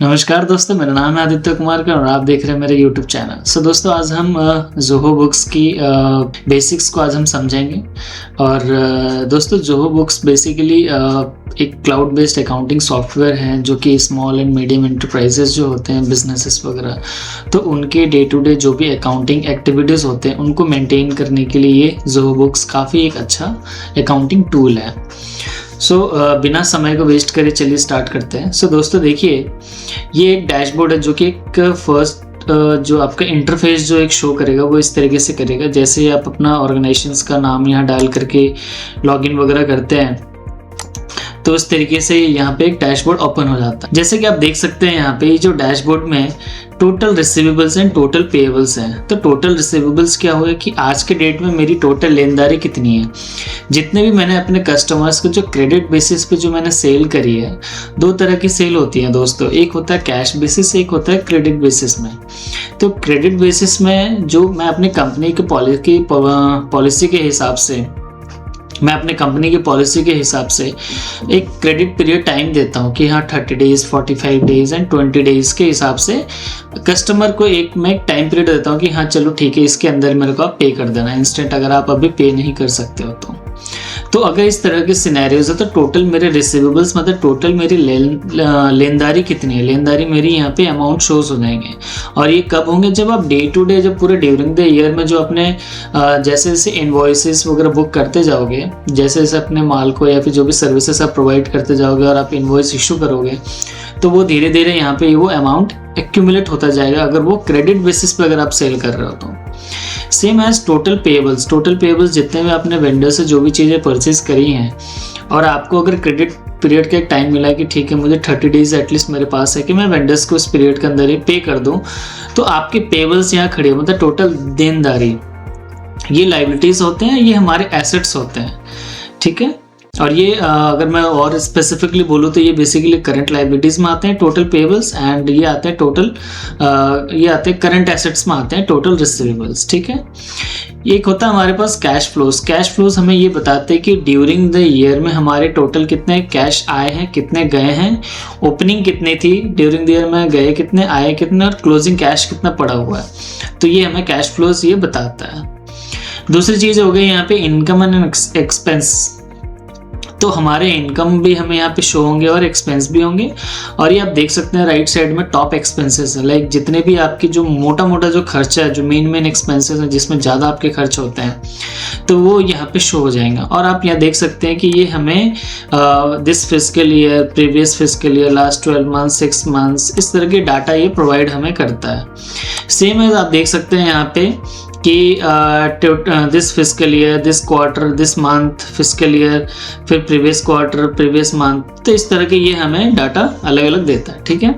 नमस्कार दोस्तों, मेरा नाम है आदित्य कुमार का और आप देख रहे हैं मेरे YouTube चैनल। दोस्तों आज हम ज़ोहो बुक्स की बेसिक्स को आज हम समझेंगे। और दोस्तों ज़ोहो बुक्स बेसिकली एक क्लाउड बेस्ड अकाउंटिंग सॉफ्टवेयर है जो कि स्मॉल एंड मीडियम एंटरप्राइजेस जो होते हैं, बिजनेसेस वगैरह, तो उनके डे टू डे जो भी अकाउंटिंग एक्टिविटीज़ होते हैं उनको मेंटेन करने के लिए ये ज़ोहो बुक्स काफ़ी एक अच्छा अकाउंटिंग टूल है। बिना समय को वेस्ट करे चलिए स्टार्ट करते हैं। दोस्तों देखिए, ये एक डैशबोर्ड है जो कि एक फर्स्ट जो आपका इंटरफेस जो एक शो करेगा वो इस तरीके से करेगा। जैसे आप अपना ऑर्गेनाइजेशंस का नाम यहाँ डाल करके लॉगिन वगैरह करते हैं तो इस तरीके से यहाँ पे एक डैशबोर्ड ओपन हो जाता है। जैसे कि आप देख सकते हैं यहाँ पे जो डैशबोर्ड में total receivables and total payables हैं। तो टोटल रिसीवेबल्स क्या होगा कि आज के डेट में मेरी टोटल लेनदारी कितनी है, जितने भी मैंने अपने कस्टमर्स को जो क्रेडिट बेसिस पे जो मैंने सेल करी है। दो तरह की सेल होती है दोस्तों, एक होता है कैश बेसिस, एक होता है क्रेडिट बेसिस में। तो क्रेडिट बेसिस में जो मैं अपनी कंपनी की पॉलिसी के हिसाब से एक क्रेडिट पीरियड टाइम देता हूँ कि हाँ 30 डेज, 45 डेज एंड 20 डेज के हिसाब से कस्टमर को मैं एक टाइम पीरियड देता हूँ कि हाँ चलो ठीक है, इसके अंदर मेरे को आप पे कर देना इंस्टेंट, अगर आप अभी पे नहीं कर सकते हो तो अगर इस तरह के सिनेरियोज है तो टोटल मेरे रिसीवेबल्स मतलब टोटल मेरी लेनदारी कितनी है, लेनदारी मेरी यहाँ पे अमाउंट शोज हो जाएंगे। और ये कब होंगे, जब आप डे टू डे, जब पूरे ड्यूरिंग द ईयर में जो अपने जैसे जैसे इनवॉइसेस वगैरह बुक करते जाओगे, जैसे जैसे अपने माल को या फिर जो भी सर्विसेज आप प्रोवाइड करते जाओगे और आप इनवॉइस इशू करोगे तो वो धीरे धीरे यहाँ पे वो अमाउंट एक्यूमुलेट होता जाएगा, अगर वो क्रेडिट बेसिस पे अगर आप सेल कर रहे हो तो। सेम एज टोटल पेएबल्स जितने भी आपने वेंडर से जो भी चीज़ें परचेज करी हैं और आपको अगर क्रेडिट पीरियड का एक टाइम मिला है कि ठीक है मुझे 30 डेज एटलीस्ट मेरे पास है कि मैं वेंडर्स को इस पीरियड के अंदर ही पे कर दूं, तो आपके पेएबल्स यहाँ खड़े हो, मतलब टोटल देनदारी। ये लायबिलिटीज होते हैं, ये हमारे एसेट्स होते हैं, ठीक है। और ये अगर मैं और स्पेसिफिकली बोलूँ तो ये बेसिकली करंट लायबिलिटीज में आते हैं टोटल पेएबल्स, एंड ये आते हैं करंट एसेट्स में आते हैं टोटल रिसीवेबल्स, ठीक है। एक होता है हमारे पास कैश फ्लोज हमें ये बताते हैं कि ड्यूरिंग द ईयर में हमारे टोटल कितने कैश आए हैं, कितने गए हैं, ओपनिंग कितनी थी ड्यूरिंग द ईयर में, गए कितने, आए कितने और क्लोजिंग कैश कितना पड़ा हुआ है। तो ये हमें कैश फ्लोज ये बताता है। दूसरी चीज़ हो गई यहाँ पे इनकम एंड एक्सपेंस। तो हमारे इनकम भी हमें यहाँ पे शो होंगे और एक्सपेंस भी होंगे। और ये आप देख सकते हैं राइट साइड में टॉप एक्सपेंसेस है, लाइक जितने भी आपकी जो मोटा जो खर्चा है, जो मेन एक्सपेंसेस हैं जिसमें ज़्यादा आपके खर्च होते हैं, तो वो यहाँ पे शो हो जाएंगे। और आप यहाँ देख सकते हैं कि ये हमें this fiscal year, previous fiscal year, last 12 months, 6 months, इस तरह के डाटा ये प्रोवाइड हमें करता है। सेम एज आप देख सकते हैं यहाँ पे कि this fiscal year, this quarter, this month, fiscal year, फिर प्रीवियस क्वार्टर, प्रीवियस मंथ, तो इस तरह के ये हमें डाटा अलग अलग देता है, ठीक है।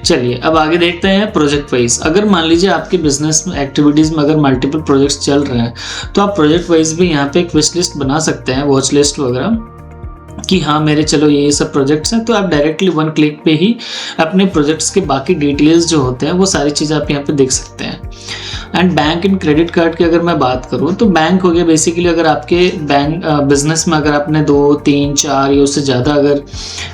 चलिए अब आगे देखते हैं प्रोजेक्ट वाइज। अगर मान लीजिए आपके बिजनेस एक्टिविटीज़ में अगर मल्टीपल प्रोजेक्ट्स चल रहे हैं तो आप प्रोजेक्ट वाइज भी यहाँ पे एक विश लिस्ट बना सकते हैं, वॉच लिस्ट वगैरह, कि हाँ मेरे चलो ये सब प्रोजेक्ट्स हैं। तो आप डायरेक्टली वन क्लिक पे ही अपने प्रोजेक्ट्स के बाकी डिटेल्स जो होते हैं वो सारी चीज़ आप यहाँ पे देख सकते हैं। And bank and credit card की अगर मैं बात करूँ तो बैंक हो गया बेसिकली, अगर आपके बैंक बिजनेस में अगर आपने 2, 3, 4 या उससे ज़्यादा अगर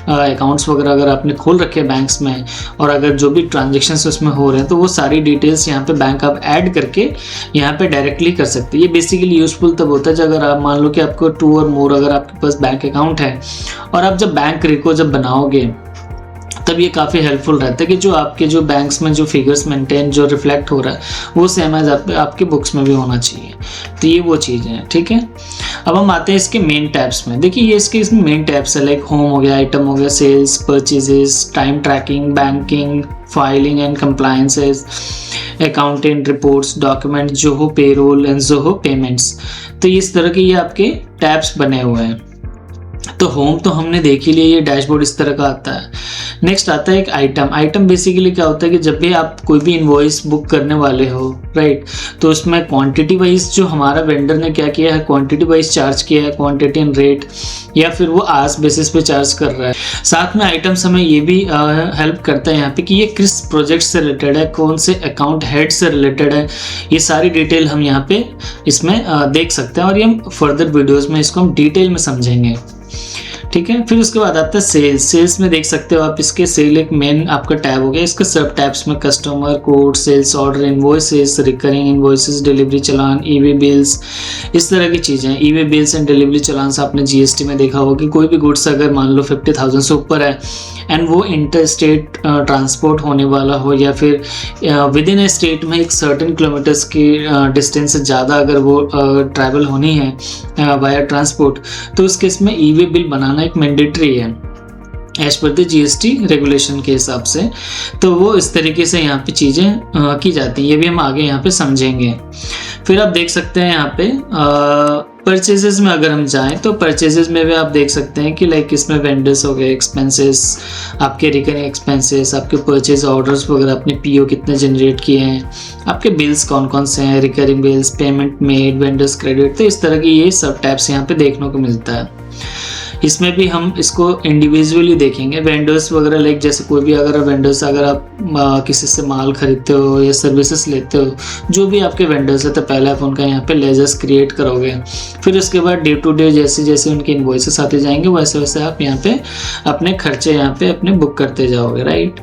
अकाउंट्स वगैरह अगर आपने खोल रखे हैं बैंक्स में, और अगर जो भी ट्रांजेक्शन्स उसमें हो रहे हैं तो वो सारी डिटेल्स यहाँ पे बैंक आप ऐड करके यहाँ पे डायरेक्टली कर सकते हैं। ये बेसिकली यूजफुल तब होता है जब अगर आप मान लो कि आपको 2 और मोर अगर आपके पास बैंक अकाउंट है और आप जब बैंक रिको जब बनाओगे तब ये काफ़ी हेल्पफुल रहता है कि जो आपके जो बैंक्स में जो फिगर्स मेंटेन जो रिफ्लेक्ट हो रहा है वो सेम एज आपके बुक्स में भी होना चाहिए। तो ये वो चीज़ें हैं, ठीक है। अब हम आते हैं इसके मेन टैब्स में। देखिए ये इसमें मेन टैब्स है, लाइक होम हो गया, आइटम हो गया, sales, purchases, time tracking, banking, filing and compliances, accountant reports, document, Zoho payroll and Zoho payments. तो इस तरह के ये आपके टैब्स बने हुए हैं। तो होम तो हमने देख ही लिया, ये डैशबोर्ड इस तरह का आता है। नेक्स्ट आता है एक आइटम बेसिकली क्या होता है कि जब भी आप कोई भी इनवॉइस बुक करने वाले हो, राइट, तो उसमें क्वांटिटी वाइज जो हमारा वेंडर ने क्या किया है, क्वांटिटी वाइज चार्ज किया है, क्वांटिटी एंड रेट, या फिर वो आवर्स बेसिस पे चार्ज कर रहा है। साथ में आइटम्स हमें ये भी हेल्प करता है यहाँ पे कि ये किस प्रोजेक्ट से रिलेटेड है, कौन से अकाउंट हेड से रिलेटेड है, ये सारी डिटेल हम यहाँ पे इसमें देख सकते हैं। और ये हम फर्दर वीडियोज़ में इसको हम डिटेल में समझेंगे, ठीक है। फिर उसके बाद आता है सेल्स। सेल्स में देख सकते हो आप, इसके सेल एक मेन आपका टैब हो गया, इसके सब टैब्स में customer code, sales order, invoices, recurring invoices, delivery challan, e way bills, इस तरह की चीज़ें। E way bills and delivery challan से आपने जीएसटी में देखा होगा कि कोई भी गुड्स अगर मान लो 50,000 से ऊपर है एंड वो इंटर स्टेट ट्रांसपोर्ट होने वाला हो, या फिर विद इन ए स्टेट में एक सर्टेन किलोमीटर्स की डिस्टेंस से ज़्यादा अगर वो ट्रैवल होनी है वाया ट्रांसपोर्ट, तो उस केस में ईवे बिल बनाना एक मैंडेटरी है as per the GST regulation के हिसाब से। तो वो इस तरीके से यहाँ पे चीज़ें की जाती हैं, ये भी हम आगे यहाँ पे समझेंगे। फिर आप देख सकते हैं यहाँ पे परचेजेस में अगर हम जाएं तो परचेजेस में भी आप देख सकते हैं कि लाइक इसमें वेंडर्स हो गए, एक्सपेंसेस, आपके रिकरिंग एक्सपेंसेस, आपके परचेज ऑर्डर्स वगैरह, अपने पीओ कितने जनरेट किए हैं, आपके बिल्स कौन कौन से हैं, recurring bills, payment made, vendors credit, तो इस तरह की ये सब टैब्स यहाँ पे देखने को मिलता है। इसमें भी हम इसको इंडिविजुअली देखेंगे। वेंडर्स वगैरह लाइक जैसे कोई भी अगर वेंडर्स, अगर आप किसी से माल खरीदते हो या सर्विसेज लेते हो, जो भी आपके वेंडर्स है, तो पहले आप उनका यहाँ पे लेजर्स क्रिएट करोगे। फिर उसके बाद डे टू डे जैसे जैसे उनके इनवॉइसेस आते जाएंगे वैसे वैसे आप यहाँ पे अपने खर्चे यहाँ पे अपने बुक करते जाओगे, राइट।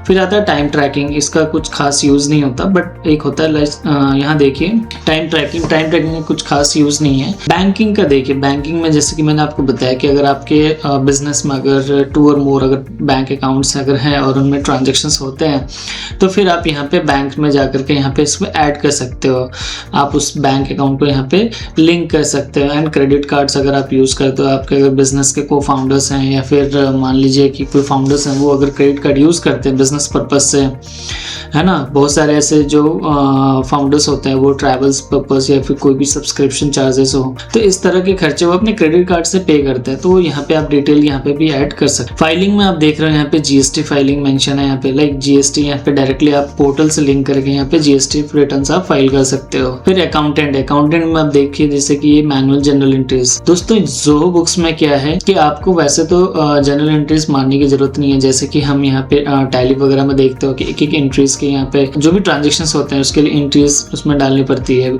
फिर आता है टाइम ट्रैकिंग। इसका कुछ खास यूज़ नहीं होता, बट एक होता है यहाँ देखिए टाइम ट्रैकिंग। टाइम ट्रैकिंग में कुछ खास यूज़ नहीं है। बैंकिंग का देखिए, बैंकिंग में जैसे कि मैंने आपको बताया कि अगर आपके बिजनेस में अगर 2 और मोर अगर बैंक अकाउंट्स अगर हैं और उनमें ट्रांजेक्शन्स होते हैं, तो फिर आप यहाँ पे बैंक में जा करके यहाँ पे इसमें ऐड कर सकते हो। आप उस बैंक अकाउंट को यहाँ पे लिंक कर सकते हो। एंड क्रेडिट कार्ड्स अगर आप यूज़ करते हो, आपके अगर बिजनेस के को फाउंडर्स हैं या फिर मान लीजिए कि कोई फाउंडर्स हैं वो अगर क्रेडिट कार्ड यूज़ करते हैं बिजनेस पर्पस से, है ना, बहुत सारे ऐसे जो फाउंडर्स होते हैं वो ट्रैवल्स पर्पस या फिर कोई भी सब्सक्रिप्शन चार्जेस हो, तो इस तरह के खर्चे वो अपने क्रेडिट कार्ड से पे करते हैं। तो वो यहाँ पे आप डिटेल यहाँ पे भी ऐड कर सकते हैं। फाइलिंग में आप देख रहे हो यहाँ पे जीएसटी फाइलिंग मेंशन है यहाँ पे, लाइक जीएसटी यहाँ पे डायरेक्टली आप पोर्टल से लिंक करके यहाँ पे जीएसटी रिटर्न्स आप फाइल कर सकते हो। फिर अकाउंटेंट में आप देखिए जैसे कि ये मैनुअल जनरल एंट्रीज। दोस्तों ज़ोहो बुक्स में क्या है कि आपको वैसे तो जनरल एंट्रीज मानने की जरूरत नहीं है, जैसे कि हम यहाँ पे टैली वगैरह में देखते हो कि एक एक एंट्रीज के यहाँ पे जो भी ट्रांजेक्शन्स होते हैं उसके लिए एंट्रीज उसमें डालनी पड़ती है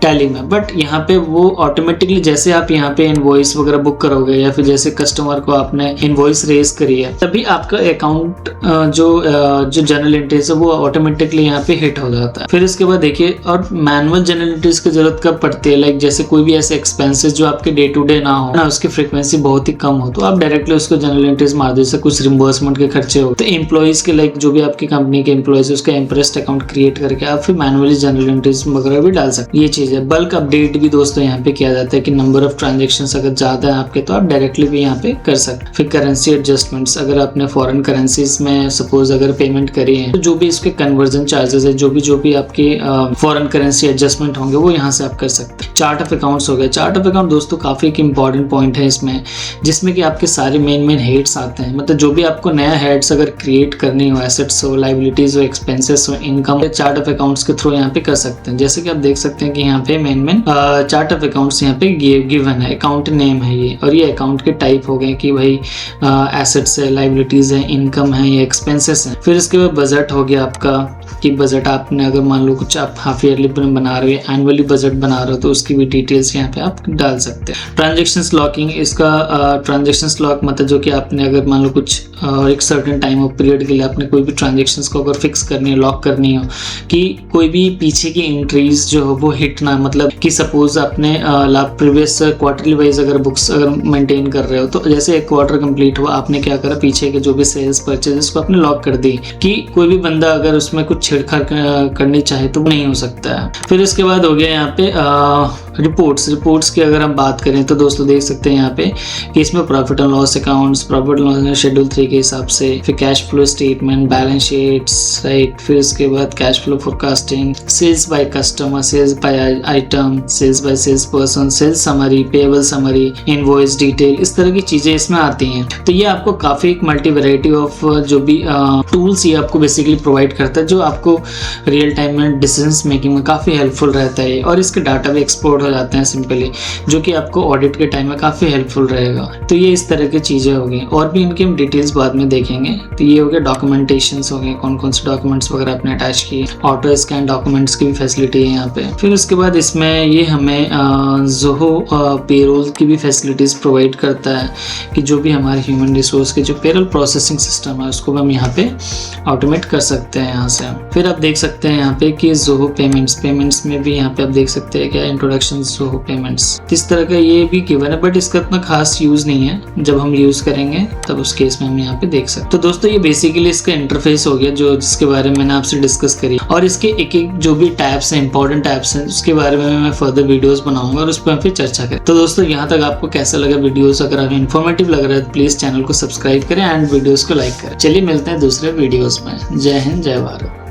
टैली में। बट यहाँ पे वो ऑटोमेटिकली जैसे आप यहाँ पे इनवॉइस वगैरह बुक करोगे या फिर जैसे कस्टमर को आपने इनवॉइस रेज करी है, तभी आपका अकाउंट जो जनरल एंट्रीज है वो ऑटोमेटिकली यहाँ पे हिट हो जाता है। फिर इसके बाद देखिए, और मैनुअल जनरल एंट्रीज की जरूरत कब पड़ती है, लाइक जैसे कोई भी ऐसे एक्सपेंसेस जो आपके डे टू डे ना हो ना, उसकी फ्रीक्वेंसी बहुत ही कम हो, तो आप डायरेक्टली उसको जनरल एंट्रीज मार दो। जैसे कुछ रिम्बर्समेंट के खर्चे हो, तो एम्प्लॉइज के लाइक जो भी आपकी कंपनी के एम्प्लॉइज उसका इंटरेस्ट अकाउंट क्रिएट करके आप फिर मैनुअली जनरल एंट्रीज वगैरह भी डाल सकते हैं। ये चीज है। बल्क अपडेट भी दोस्तों यहाँ पे किया जाता है कि नंबर ऑफ ट्रांजेक्शन्स अगर ज्यादा है आपके तो आप डायरेक्टली भी यहाँ पे कर सकते हैं। फिर करेंसी एडजस्टमेंट्स, अगर आपने फॉरेन करेंसीज में सपोज अगर पेमेंट करी है तो जो भी इसके कन्वर्जन चार्जेस है, जो भी आपके फॉरेन करेंसी एडजस्टमेंट होंगे वो यहाँ से आप कर सकते हैं। चार्ट ऑफ अकाउंट्स हो गया। चार्ट ऑफ अकाउंट दोस्तों काफी एक इंपॉर्टेंट पॉइंट है इसमें, जिसमें कि आपके सारे मेन हेड्स आते हैं। मतलब जो भी आपको नया हेड्स अगर क्रिएट करनी हो, एसेट्स हो, लाइबिलिटीज हो, एक्सपेंसेस हो, इनकम, चार्ट ऑफ अकाउंट्स के थ्रू यहाँ पे कर सकते हैं। जैसे कि आप देख सकते हैं कि यहाँ पे मेन चार्ट ऑफ अकाउंट्स यहाँ पे गिवन है, अकाउंट नेम है ये, और ये अकाउंट के टाइप हो गए कि भाई एसेट्स है, लाइबिलिटीज है, इनकम है या एक्सपेंसेस है। फिर इसके बाद बजट हो गया आपका कि बजट आपने अगर मान लो कुछ आप हाफ ईयरली बना रहे हो, एनुअली बजट बना रहे हो, तो उसकी भी डिटेल्स यहाँ पे आप डाल सकते हैं। ट्रांजेक्शन्स लॉकिंग, इसका ट्रांजेक्शन्स लॉक मतलब जो कि आपने अगर मान लो कुछ एक सर्टेन टाइम ऑफ पीरियड के लिए आपने कोई भी ट्रांजेक्शन्स को अगर फिक्स करनी है, लॉक करनी हो कि कोई भी पीछे की एंट्रीज जो हो वो हिट ना, मतलब कि सपोज आपने प्रीवियस क्वार्टरली वाइज अगर बुक्स अगर मेंटेन कर रहे हो, तो जैसे एक क्वार्टर कंप्लीट हुआ, आपने क्या करा, पीछे के जो भी सेल्स परचेजेस को आपने लॉक कर दी कि कोई भी बंदा अगर उसमें कुछ छेड़छाड़ करनी चाहे तो वो नहीं हो सकता है। फिर इसके बाद हो गया यहाँ पे रिपोर्ट्स की अगर हम बात करें तो दोस्तों देख सकते हैं यहाँ पे कि इसमें profit and loss accounts, profit and loss schedule 3 के हिसाब से, फिर cash flow statement, balance sheets, right. फिर इसके बाद cash flow forecasting, sales by customer, sales by item, sales by sales person, sales summary, payable summary, invoice detail, इस तरह की चीजें इसमें आती हैं। तो ये आपको काफी एक मल्टी वैरायटी ऑफ जो भी टूल्स ये आपको बेसिकली प्रोवाइड करता है, जो आपको रियल टाइम में डिसीजन मेकिंग में काफी हेल्पफुल रहता है। और इसके डाटा भी एक्सपोर्ट लगाते हैं सिंपली, जो कि आपको ऑडिट के टाइम में काफ़ी हेल्पफुल रहेगा। तो ये इस तरह की चीज़ें हो गई, और भी इनकी हम डिटेल्स बाद में देखेंगे। तो ये हो गया डॉक्यूमेंटेशंस हो गए, कौन कौन से डॉक्यूमेंट्स वगैरह आपने अटैच किए, ऑटो स्कैन डॉक्यूमेंट्स की भी फैसिलिटी है यहाँ पे। फिर उसके बाद इसमें ये हमें ज़ोहो पेरोल की भी फैसिलिटीज़ प्रोवाइड करता है कि जो भी हमारे ह्यूमन रिसोर्स के जो पेरोल प्रोसेसिंग सिस्टम है उसको हम यहाँ पे ऑटोमेट कर सकते हैं यहाँ से। फिर आप देख सकते हैं यहाँ पे कि ज़ोहो पेमेंट्स में भी यहाँ पे आप देख सकते हैं क्या इंट्रोडक्शन ज़ोहो पेमेंट्स, इस तरह का ये भी गिवन है, बट इसका इतना खास यूज़ नहीं है। जब हम यूज़ करेंगे तब उस केस में हम यहाँ पे देख सकते। तो दोस्तों ये बेसिकली इसका इंटरफेस हो गया जो जिसके बारे में मैंने आपसे डिस्कस करी, और इसके एक एक जो भी टैब्स हैं, इंपॉर्टेंट टैब्स हैं, उसके बारे में मैं फर्दर वीडियोस बनाऊंगा और उस पर फिर चर्चा करें। तो दोस्तों यहाँ तक आपको कैसा लगा वीडियोस? अगर आपको इन्फॉर्मेटिव लग रहा है तो प्लीज चैनल को सब्सक्राइब करें एंड वीडियोस को लाइक करें। चलिए मिलते हैं दूसरे वीडियोस में। जय हिंद, जय भारत।